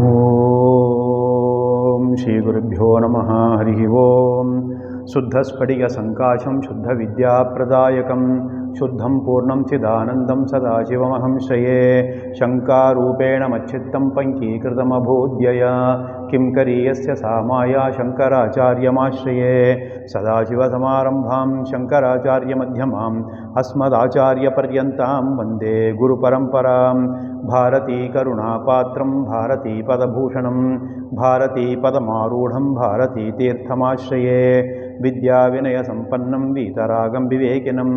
ಓಂ ಶ್ರೀ ಗುರುಭ್ಯೋ ನಮಃ ಹರಿ ಓಂ ಶುದ್ಧಸ್ಫಟಿಕಸಂಕಾಶಂ ಶುದ್ಧವಿದ್ಯಾಪ್ರದಾಯಕಂ ಶುದ್ಧಂ ಪೂರ್ಣಂ ಚಿದಾನಂದಂ ಸದಾಶಿವಮಹಂ ಶ್ರಯೇ ಶಂಕಾರೂಪೇಣ ಮಚ್ಚಿತ್ತಂ ಪಂಕೀಕೃತಮಭೂದ್ಯಯ ಕಿಂ ಕರೀಯಸ್ಯ ಸಾಮಾಯ ಶಂಕರಾಚಾರ್ಯಮಾಶ್ರಯೇ ಸದಾಶಿವಸಮಾರಂಭಾಂ ಶಂಕರಾಚಾರ್ಯಮಧ್ಯಮಾಂ ಅಸ್ಮದಾಚಾರ್ಯಪರ್ಯಂತಾಂ ವಂದೇ ಗುರುಪರಂಪರಾಂ ಭಾರತೀ ಕರುಣಾಪಾತ್ರಂ ಭಾರತೀ ಪದಭೂಷಣಂ ಭಾರತೀ ಪದಮಾರೂಢಂ ಭಾರತೀ ತೀರ್ಥಮಾಶ್ರಯೇ ವಿದ್ಯಾವಿನಯ ಸಂಪನ್ನಂ ವೀತರಾಗಂ ವಿವೇಕಿನಂ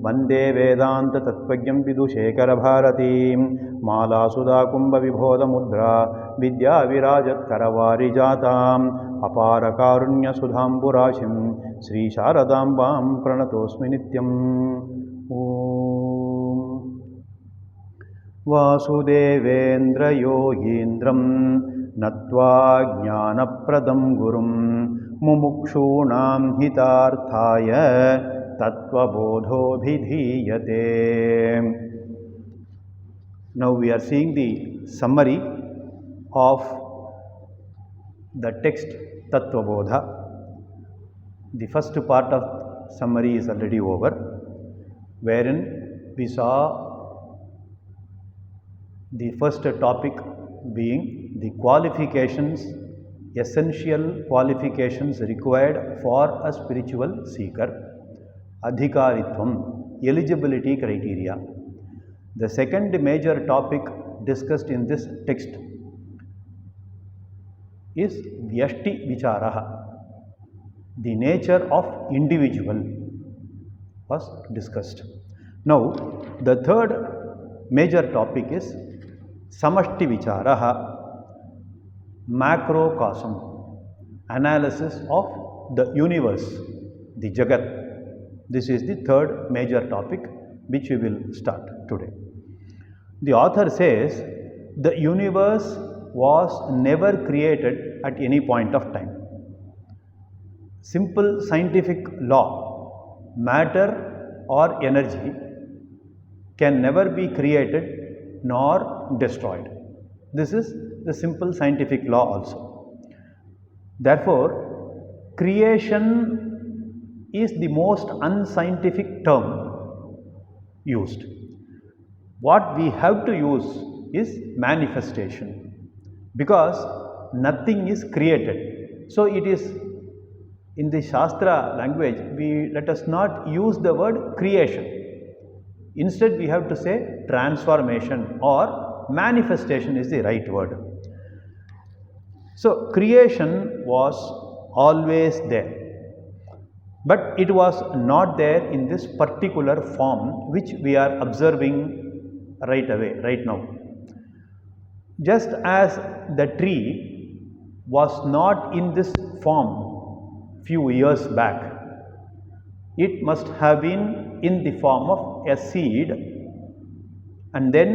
ವಂದೇ ವೇದಾಂತ ತತ್ವಜ್ಞಂ ವಿದುಶೇಖರ ಭಾರತೀಂ ಮಾಲಾಸುಧಾಕುಂಭ ವಿಭೋಧ ಮುದ್ರಾ ವಿದ್ಯಾವಿರಾಜತ್ಕರವಾರಿಜಾತಾಂ ಅಪಾರ ಕಾರುಣ್ಯ ಸುಧಾಂಬುರಾಶಿಂ ಶ್ರೀ ಶಾರದಾಂಬಾಂ ಪ್ರಣತೋಸ್ಮಿ ನಿತ್ಯಂ. ಓಂ ವಾಸುದೇವೇಂದ್ರ ಯೋಗೀಂದ್ರಂ ನತ್ವಾ ಜ್ಞಾನಪ್ರದಂ ಗುರುಂ ಮುಮುಕ್ಷೂಣಾಂ ಹಿತಾರ್ಥಾಯ ತತ್ವಬೋಧೋಭಿಧೀಯತೆ. Now we are seeing the summary of the text Tattvabodha. The first part of summary is already over, wherein we saw the first topic being the qualifications, essential qualifications required for a spiritual seeker, adhikaritvam, eligibility criteria. The second major topic discussed in this text is vyashti vicharaha, the nature of individual was discussed. Now the third major topic is samashti vicharaha, macrocosm, analysis of the universe, the Jagat. This is the third major topic which we will start today. The author says the universe was never created at any point of time. Simple scientific law, matter or energy can never be created nor destroyed. This is the simple scientific law also. Therefore, creation is the most unscientific term used. What we have to use is manifestation, because nothing is created. So it is, in the Shastra language, let us not use the word creation. Instead we have to say transformation, or manifestation is the right word. So creation was always there, but it was not there in this particular form which we are observing right now. Just as the tree was not in this form few years back, it must have been in the form of a seed, and then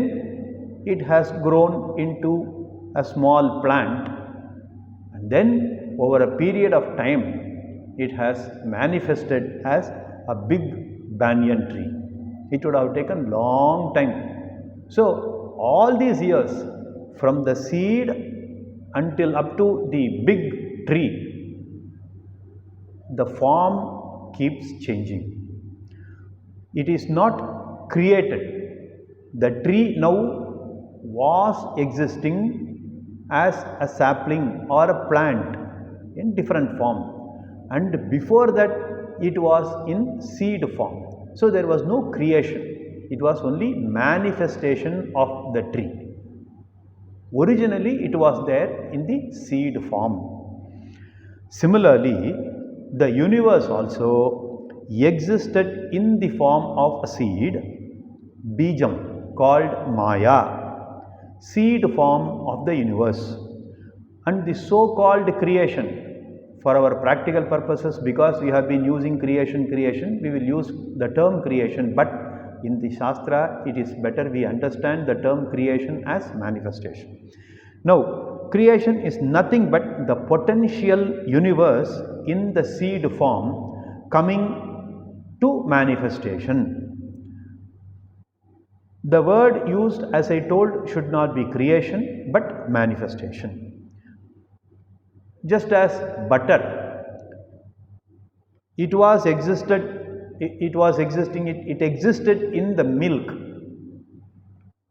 it has grown into a small plant, and then over a period of time it has manifested as a big banyan tree. It would have taken long time. So all these years, from the seed until up to the big tree, the form keeps changing. It is not created. The tree now was existing as a sapling or a plant in different form, and before that it was in seed form. So there was no creation, it was only manifestation of the tree. Originally it was there in the seed form. Similarly, the universe also existed in the form of a seed, bijam, called Maya, seed form of the universe. And the so-called creation, for our practical purposes, because we have been using creation, we will use the term creation, but in the Shastra it is better we understand the term creation as manifestation. Now, creation is nothing but the potential universe in the seed form coming to manifestation. The word used, as I told, should not be creation but manifestation. Just as butter, it existed in the milk,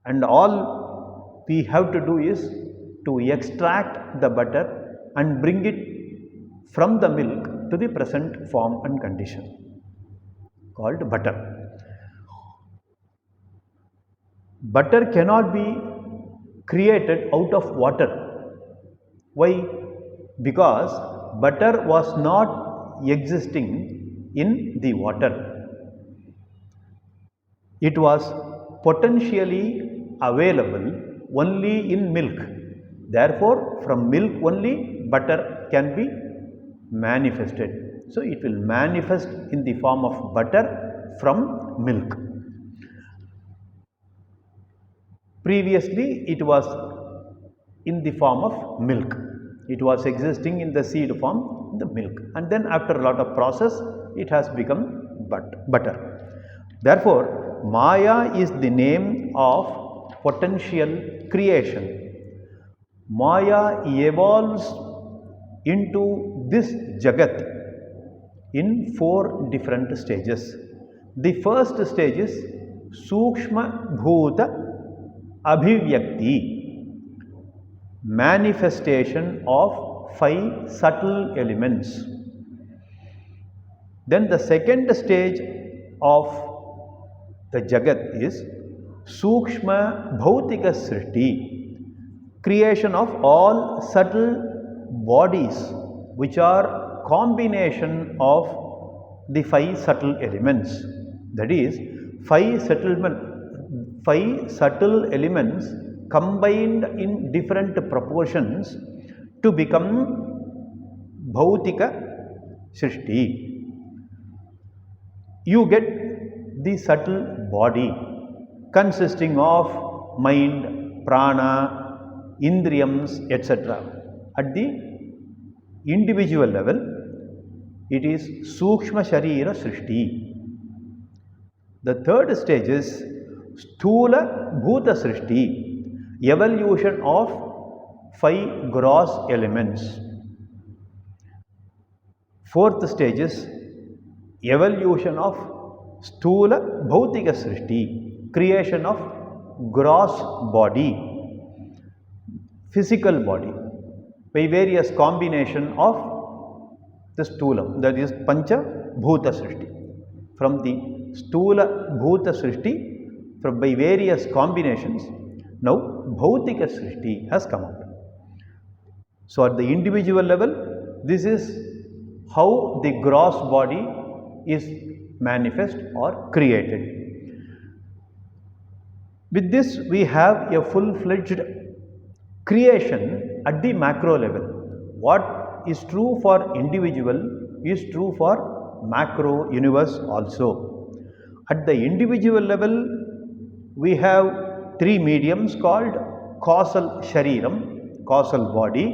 and all we have to do is to extract the butter and bring it from the milk to the present form and condition called butter. Butter cannot be created out of water. Why? Because butter was not existing in the water. It was potentially available only in milk. Therefore, from milk only butter can be manifested. So, it will manifest in the form of butter from milk. Previously, it was in the form of milk. It was existing in the seed form, the milk, and then after a lot of process, it has become butter. Therefore, Maya is the name of potential creation. Maya evolves into this Jagat in 4 different stages. The first stage is Sukshma Bhuta Abhivyakti, manifestation of 5 subtle elements. Then the second stage of the Jagat is Sukshma Bhautika Srishti, creation of all subtle bodies which are combination of the 5 subtle elements. That is, 5 subtle elements combined in different proportions to become Bhautika Srishti. You get the subtle body consisting of mind, prana, indriyams, etc. At the individual level, it is Sukshma Sharira Srishti. The third stage is Sthula Bhuta Srishti, evolution of 5 gross elements. Fourth stage is evolution of Sthula Bhautika Srishti, creation of gross body, physical body, by various combination of the Sthulam, that is Pancha Bhuta Srishti. From the Sthula Bhuta Srishti, by various combinations, now Bhautika Srishti has come out. So, at the individual level, this is how the gross body is manifest or created. With this, we have a full-fledged creation at the macro level. What is true for individual is true for macro universe also. At the individual level, we have 3 mediums called causal shariram, causal body,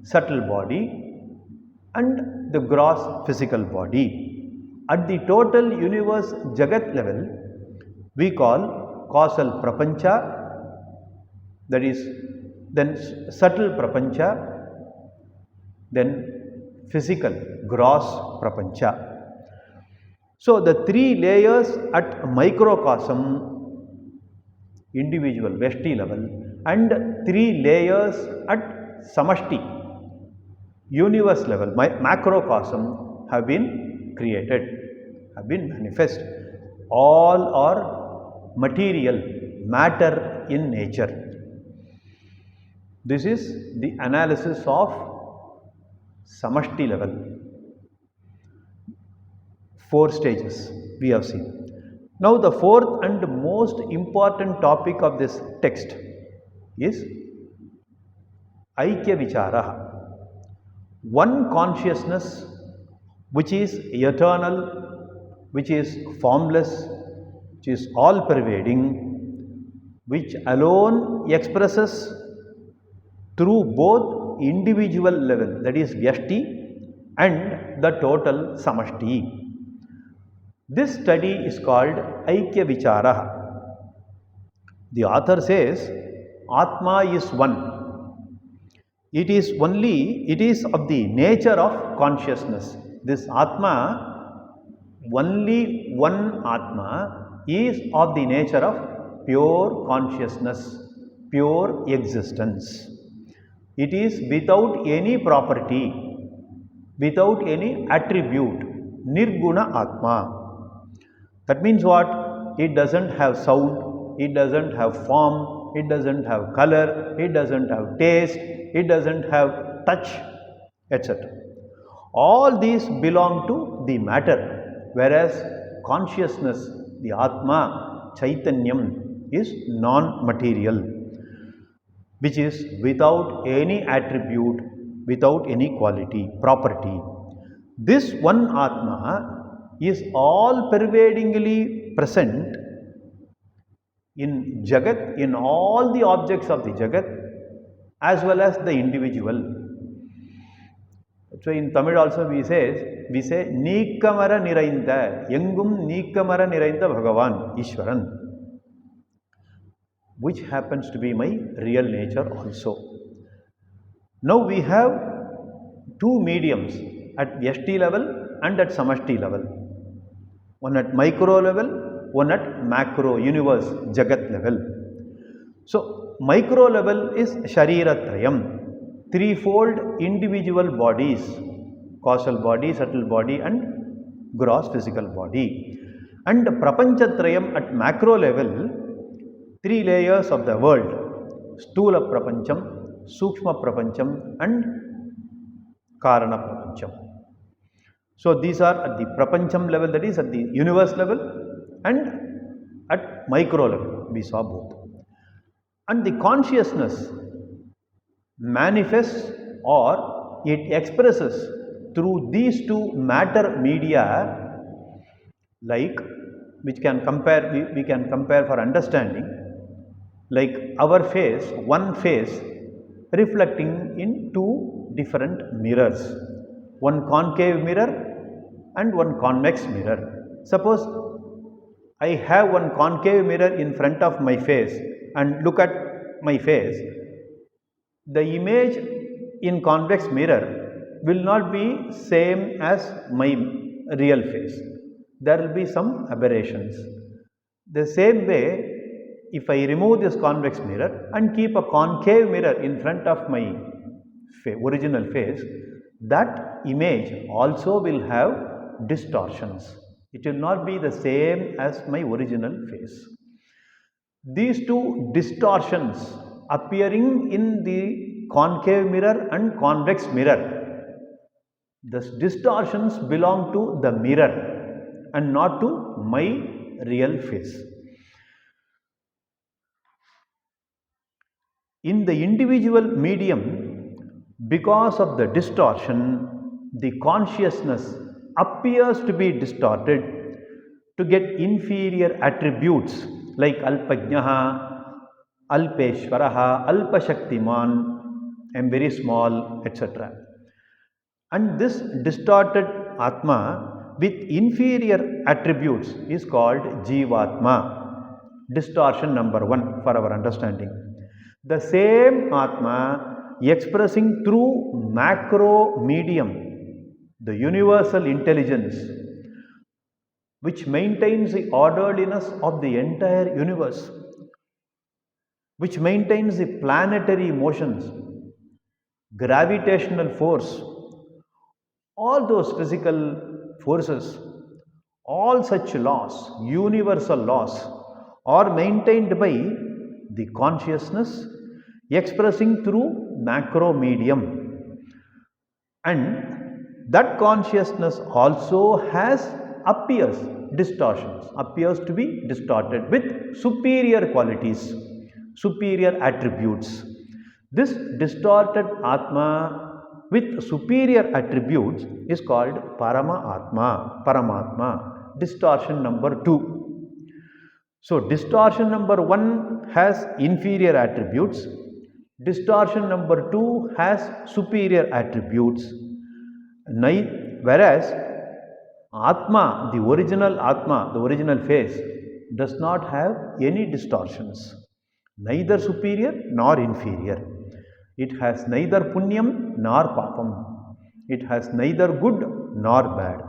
subtle body, and the gross physical body. At the total universe Jagat level, we call causal prapancha, that is then subtle prapancha, then physical gross prapancha. So, the 3 layers at microcosm, individual Veshti level, and 3 layers at samashti, universe level, macrocosm, have been created, have been manifest. All are material, matter in nature. This is the analysis of samashti level. 4 stages we have seen. Now, the fourth and most important topic of this text is Aikya Vichara, one consciousness which is eternal, which is formless, which is all pervading, which alone expresses through both individual level, that is Vyashti, and the total Samashti. This study is called Aikya Vichara. The author says, Atma is one. It is of the nature of consciousness. This Atma, only one Atma, is of the nature of pure consciousness, pure existence. It is without any property, without any attribute, Nirguna Atma. That means what? It doesn't have sound, it doesn't have form, it doesn't have color, it doesn't have taste, it doesn't have touch, etc. All these belong to the matter, whereas consciousness, the Atma, Chaitanyam, is non-material, which is without any attribute, without any quality, property. This one Atma is all pervadingly present in Jagat, in all the objects of the Jagat, as well as the individual. So in Tamil also we say Neekamara Nirainda, Yengum Neekamara Nirainda Bhagavan, Ishwaran, which happens to be my real nature also. Now we have two mediums at Vyashti level and at Samashti level. One at micro level, one at macro, universe, Jagat level. So micro level is Shariratrayam, threefold individual bodies, causal body, subtle body and gross physical body. And Prapanchatrayam at macro level, three layers of the world, Stula Prapancham, Sukshma Prapancham and Karana Prapancham. So these are at the Prapancham level, that is at the universe level, and at micro level, we saw both. And the consciousness manifests or it expresses through these two matter media, like which can compare, we can compare for understanding, like our face, one face reflecting in two different mirrors, one concave mirror and one convex mirror. Suppose I have one concave mirror in front of my face and look at my face, the image in convex mirror will not be same as my real face. There will be some aberrations. The same way, if I remove this convex mirror and keep a concave mirror in front of my original face, that image also will have distortions. It will not be the same as my original face. These two distortions appearing in the concave mirror and convex mirror, the distortions belong to the mirror and not to my real face. In the individual medium, because of the distortion, the consciousness appears to be distorted to get inferior attributes like Alpajnaha, Alpeshwaraha, Alpashaktiman, I am very small, etc. And this distorted Atma with inferior attributes is called Jivatma. Distortion number one for our understanding. The same Atma expressing through macro medium, the universal intelligence, which maintains the orderliness of the entire universe, which maintains the planetary motions, gravitational force, all those physical forces, all such laws, universal laws, are maintained by the consciousness expressing through macro medium. And that consciousness also appears to be distorted with superior qualities, superior attributes. This distorted Atma with superior attributes is called Paramatma, distortion number 2. So distortion number 1 has inferior attributes, distortion number 2 has superior attributes, whereas Atma, the original face, does not have any distortions. neither superior nor inferior. It has neither punyam nor papam. It has neither good nor bad.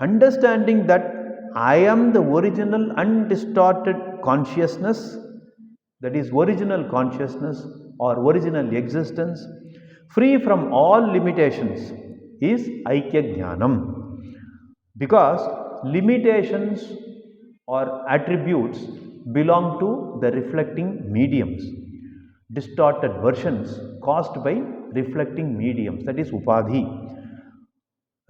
Understanding that I am the original undistorted consciousness, that is original consciousness or original existence, free from all limitations, is Aikya Jnanam. Because limitations or attributes belong to the reflecting mediums, distorted versions caused by reflecting mediums, that is Upadhi.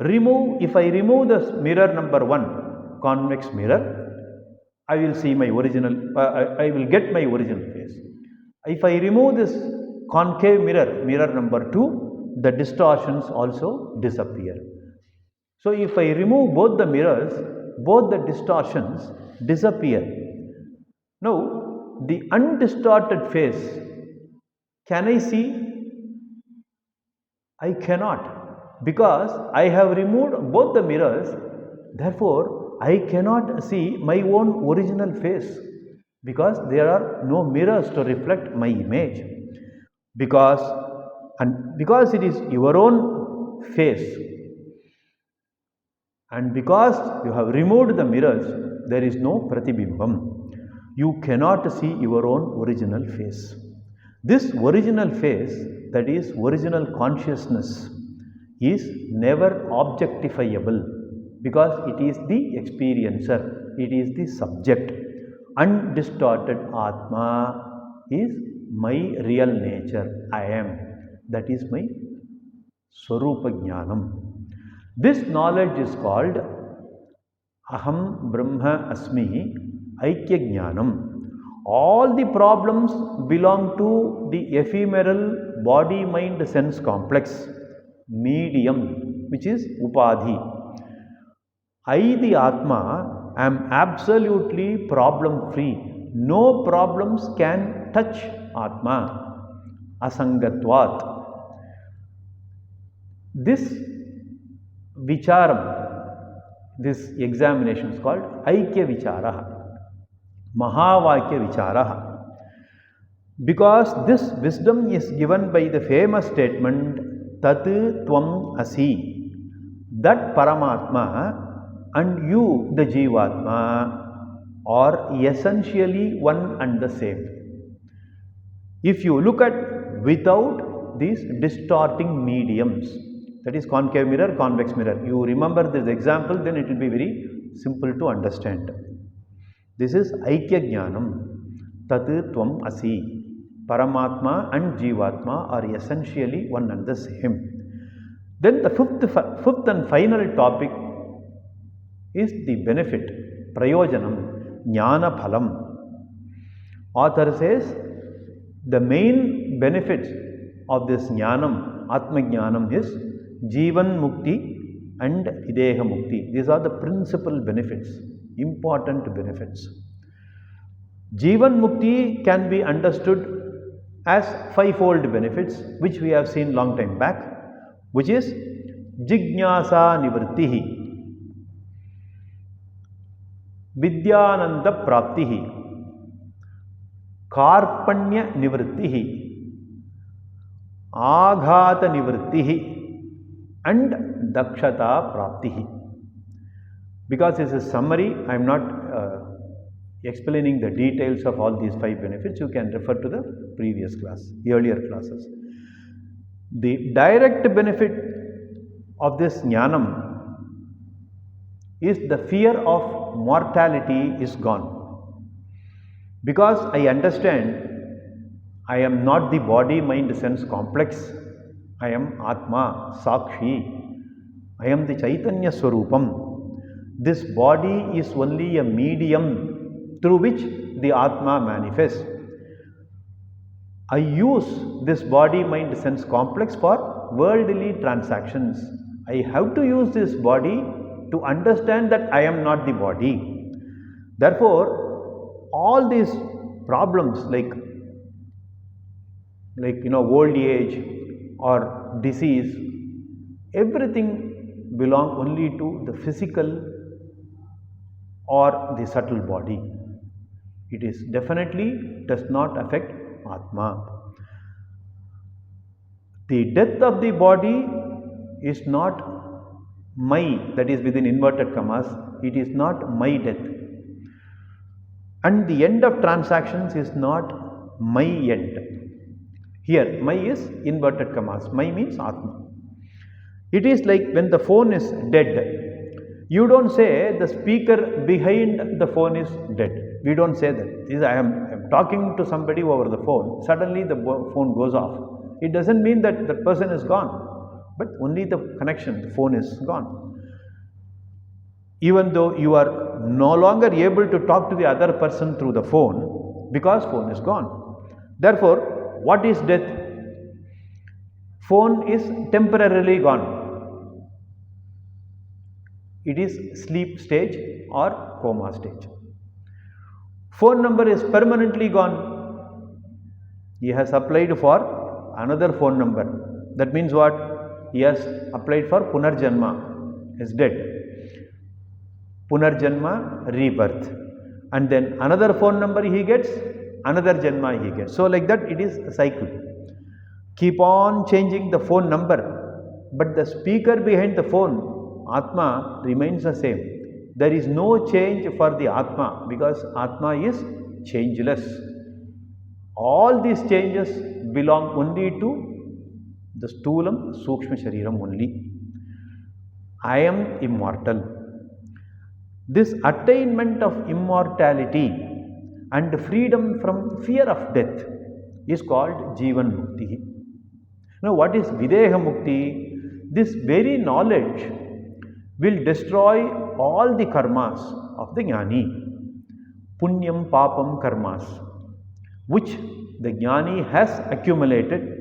If I remove the mirror number 1, convex mirror, I will see my original, I will get my original face. If I remove this concave mirror, mirror number 2, the distortions also disappear. So if I remove both the mirrors, both the distortions disappear. Now, the undistorted face, can I see? I cannot, because I have removed both the mirrors. Therefore, I cannot see my own original face, because there are no mirrors to reflect my image. Because it is your own face, and because you have removed the mirrors, there is no pratibhimbam. You cannot see your own original face. This original face, that is original consciousness, is never objectifiable, because it is the experiencer, it is the subject. Undistorted Atma is my real nature, I am. That is my Swarupa Jnanam. This knowledge is called Aham Brahma Asmi Aikya Jnanam. All the problems belong to the ephemeral body-mind sense complex, medium, which is Upadhi. I, the Atma, am absolutely problem free. No problems can touch Atma. Asangatvat. This Vicharam, this examination is called Aikya Vicharaha, Mahavakya Vicharaha. Because this wisdom is given by the famous statement Tattvabodha Asi, that Paramatma and you, the Jivatma, are essentially one and the same. If you look at without these distorting mediums, that is concave mirror, convex mirror, you remember this example, then it will be very simple to understand. This is Aikya Jnanam, Tat Tvam Asi. Paramatma and Jivatma are essentially one and the same. Then the fifth and final topic is the benefit, Prayojanam, Jnana Phalam. Author says the main benefits of this Jnanam, Atma Jnanam, is Jivan Mukti and Videha Mukti. These are the principal benefits, important benefits. Jivan Mukti can be understood as fivefold benefits, which we have seen long time back, which is Jignasa Nivrittihi, Vidyananda Praptihi, Karpanya Nivrittihi, Aghata Nivrittihi, and Dakshata Praptihi. Because it's a summary, I am not explaining the details of all these five benefits. You can refer to the previous class, the earlier classes. The direct benefit of this Jnanam is the fear of mortality is gone. Because I understand I am not the body mind sense complex, I am Atma, Sakshi, I am the Chaitanya Swarupam. This body is only a medium through which the Atma manifests. I use this body mind sense complex for worldly transactions. I have to use this body to understand that I am not the body. Therefore, all these problems like old age or disease, everything belong only to the physical or the subtle body. It is definitely does not affect Atma. The death of the body is not my, that is within inverted commas, it is not my death. And the end of transactions is not my end. Here, my is inverted commas, my means Atma. It is like when the phone is dead, you don't say the speaker behind the phone is dead. We don't say that. I am talking to somebody over the phone, suddenly the phone goes off. It doesn't mean that the person is gone, but only the connection, the phone is gone. Even though you are no longer able to talk to the other person through the phone, because phone is gone. Therefore, what is death? Phone is temporarily gone. It is sleep stage or coma stage. Phone number is permanently gone. He has applied for another phone number. That means what? He has applied for Punarjanma, is dead. Punarjanma, rebirth. And then another phone number he gets, another Janma he gets. So like that it is a cycle. Keep on changing the phone number, but the speaker behind the phone, Atma, remains the same. There is no change for the Atma because Atma is changeless. All these changes belong only to the Sthulam, Sukshma Shariram only. I am immortal. This attainment of immortality and freedom from fear of death is called Jivan Mukti. Now, what is Videha Mukti? This very knowledge will destroy all the karmas of the Jnani, Punyam, Papam karmas, which the Jnani has accumulated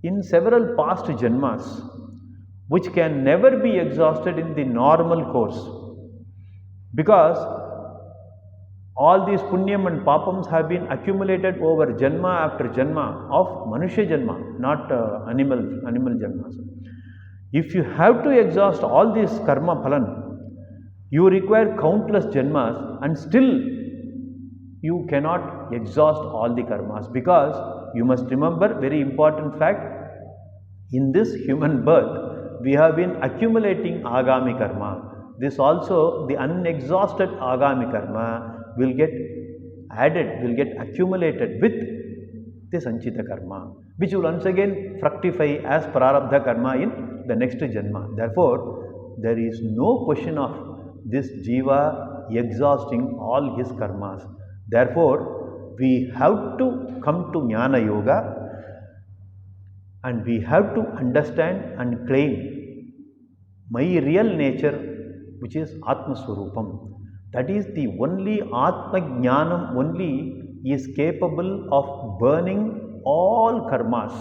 in several past Janmas, which can never be exhausted in the normal course. Because all these punyam and papams have been accumulated over janma after janma of Manusha Janma, not animal janmas. If you have to exhaust all these karma phalan, you require countless janmas and still you cannot exhaust all the karmas, because you must remember very important fact, in this human birth we have been accumulating agami karma. This also, the unexhausted agami karma will get added, will get accumulated with the sanchita karma, which will once again fructify as prarabdha karma in the next janma. Therefore, there is no question of this jiva exhausting all his karmas. Therefore, we have to come to Jnana Yoga and we have to understand and claim my real nature, which is Atma Swarupam. That is the only Atma Jnanam only is capable of burning all karmas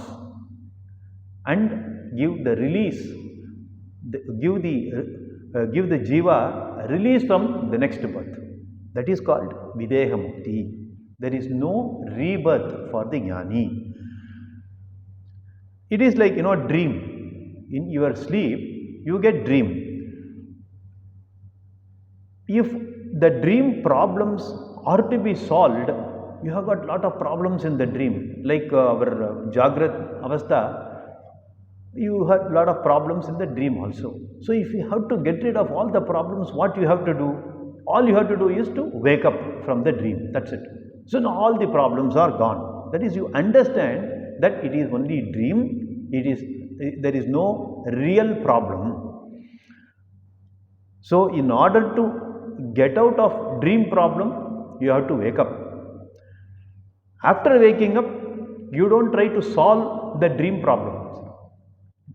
and give the release, give the jiva release from the next birth. That is called Videha Mukti. There is no rebirth for the Jnani. It is like, dream. In your sleep, you get dream. If the dream problems are to be solved, you have got lot of problems in the dream. Like our Jagrat Avastha, you had lot of problems in the dream also. So if you have to get rid of all the problems, what you have to do? All you have to do is to wake up from the dream. That's it. So now all the problems are gone. That is, you understand that it is only dream. There is no real problem. So in order to get out of dream problem, you have to wake up. After waking up, you don't try to solve the dream problems.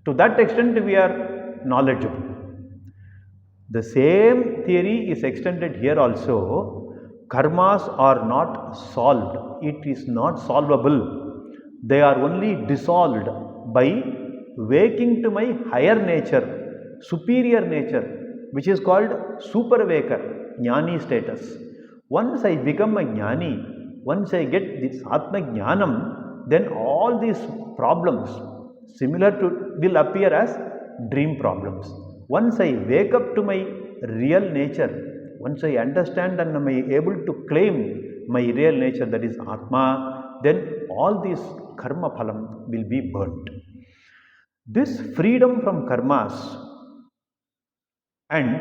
To that extent, we are knowledgeable. The same theory is extended here also. Karmas are not solved. It is not solvable. They are only dissolved by waking to my higher nature, superior nature, which is called superveka, Jnani status. Once I become a Jnani, once I get this Atma Jnanam, then all these problems similar to will appear as dream problems. Once I wake up to my real nature, once I understand and am able to claim my real nature, that is Atma, then all these karma phalam will be burnt. This freedom from karmas, and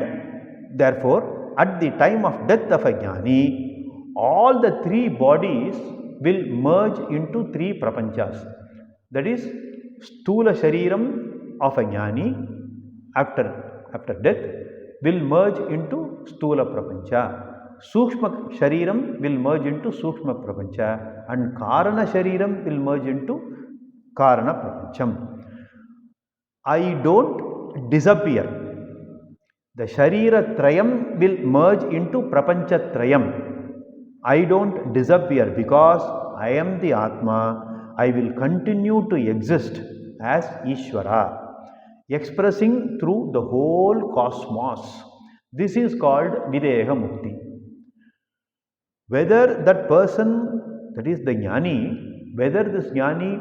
therefore at the time of death of a jnani, all the three bodies will merge into three prapanchas. That is, stula shariram of a jnani after death will merge into stula prapancha. Sukshma shariram will merge into sukshma prapancha, and karana shariram will merge into karana prapancham. I don't disappear. The Sharira Trayam will merge into Prapancha Trayam. I don't disappear because I am the Atma. I will continue to exist as Ishvara, expressing through the whole cosmos. This is called Videha Mukti. Whether that person, that is the Jnani, whether this Jnani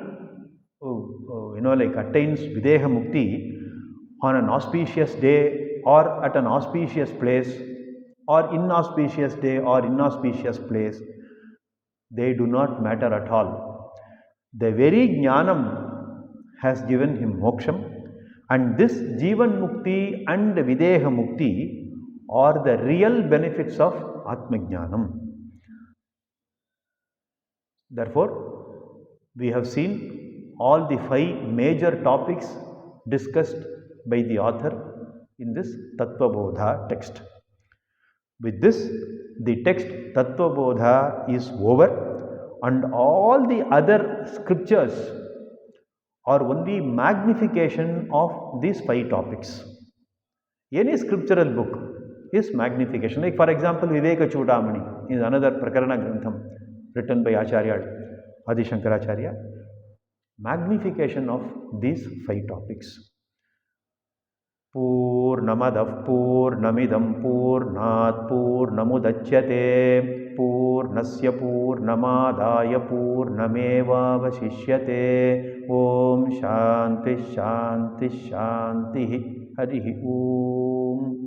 attains Videha Mukti on an auspicious day or at an auspicious place, or inauspicious day or inauspicious place, they do not matter at all. The very Jnanam has given him moksham, and this Jivan Mukti and Videha Mukti are the real benefits of Atma Jnanam. Therefore, we have seen all the 5 major topics discussed by the author in this Tattvabodha text. With this, the text Tattvabodha is over, and all the other scriptures are only magnification of these 5 topics. Any scriptural book is magnification. Like for example, Viveka Chudamani is another Prakarana Grantham written by Acharya Adi Shankaracharya. Magnification of these 5 topics. Purnamadah Purnamidam Purnat Purnamudachyate Purnasya Purnamadaya Purnamevavashishyate. Om Shanti Shanti Shanti. Harihi Om.